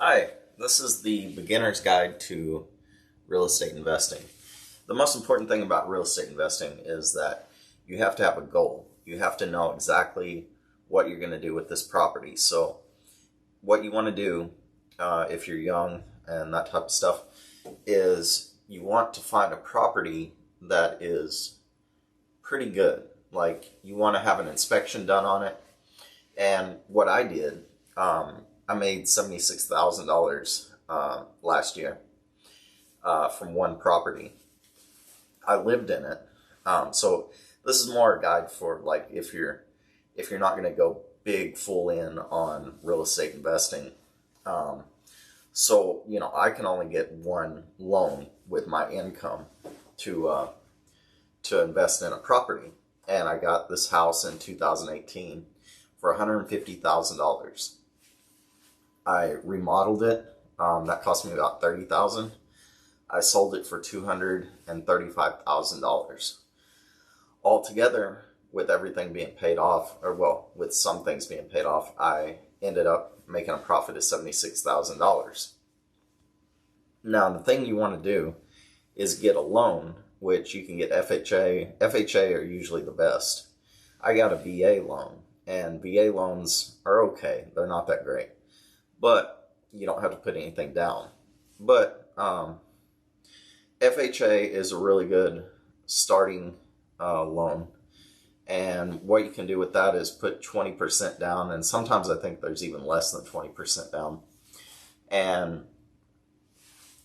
Hi, this is the beginner's guide to real estate investing. The most important thing about real estate investing is that you have to have a goal. You have to know exactly what you're going to do with this property. So what you want to do if you're young and that type of stuff is you want to find a property that is pretty good. Like you want to have an inspection done on it. And what I did, I made $76,000 last year from one property. I lived in it, so this is more a guide for like if you're not going to go big full in on real estate investing. So I can only get one loan with my income to invest in a property, and I got this house in 2018 for $150,000. I remodeled it. That cost me about $30,000. I sold it for $235,000. Altogether, with everything being paid off, with some things being paid off, I ended up making a profit of $76,000. Now, the thing you want to do is get a loan, which you can get FHA. FHA are usually the best. I got a VA loan, and VA loans are okay. They're not that great. But you don't have to put anything down. But FHA is a really good starting loan. And what you can do with that is put 20% down. And sometimes I think there's even less than 20% down. And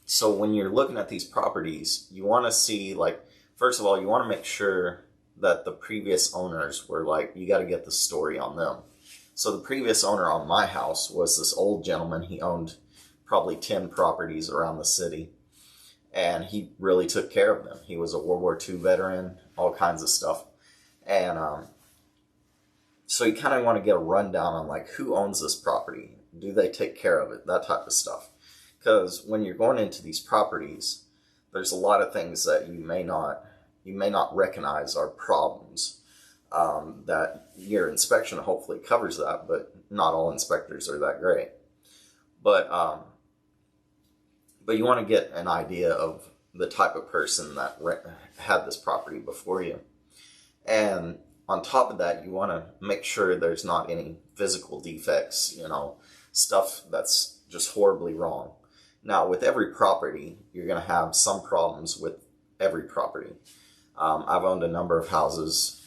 so when you're looking at these properties, you want to see, like, first of all, you want to make sure that the previous owners were you got to get the story on them. So the previous owner on my house was this old gentleman. He owned probably 10 properties around the city, and he really took care of them. He was a World War II veteran, all kinds of stuff. And so you kind of want to get a rundown on who owns this property. Do they take care of it? That type of stuff. Because when you're going into these properties, there's a lot of things that you may not recognize are problems. That your inspection hopefully covers that, but not all inspectors are that great. But you want to get an idea of the type of person that had this property before you. And on top of that, you want to make sure there's not any physical defects, stuff that's just horribly wrong. Now, with every property, you're going to have some problems with every property. I've owned a number of houses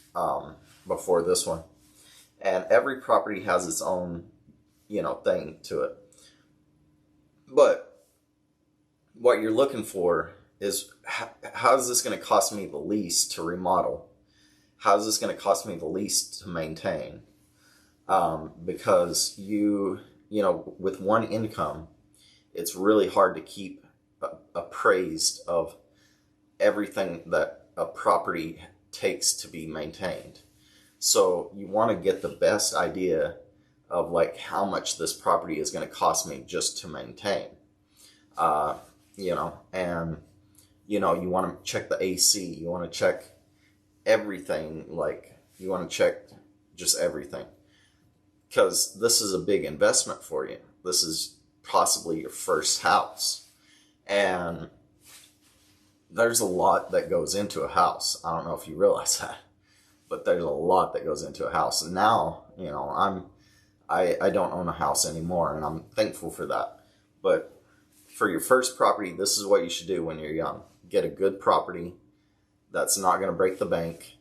before this one, and every property has its own thing to it. But what you're looking for is how is this going to cost me the least to remodel? How is this going to cost me the least to maintain? Because with one income, it's really hard to keep appraised of everything that a property takes to be maintained. So you want to get the best idea of how much this property is going to cost me just to maintain. And you want to check the AC, you want to check everything, you want to check just everything. Because this is a big investment for you. This is possibly your first house. And there's a lot that goes into a house. I don't know if you realize that, but there's a lot that goes into a house. And now, I don't own a house anymore, and I'm thankful for that. But for your first property, this is what you should do when you're young. Get a good property that's not going to break the bank,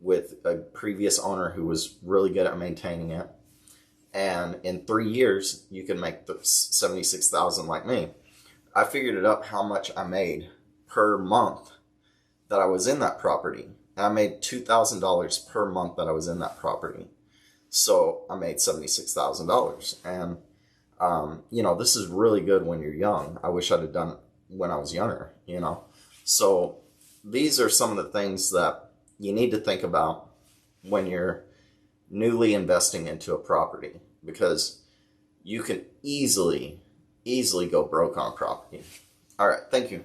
with a previous owner who was really good at maintaining it. And in 3 years, you can make the $76,000 like me. I figured it up how much I made per month that I was in that property. And I made $2,000 per month that I was in that property. So I made $76,000. And, this is really good when you're young. I wish I'd have done it when I was younger, So these are some of the things that you need to think about when you're newly investing into a property, because you can easily go broke on a property. All right. Thank you.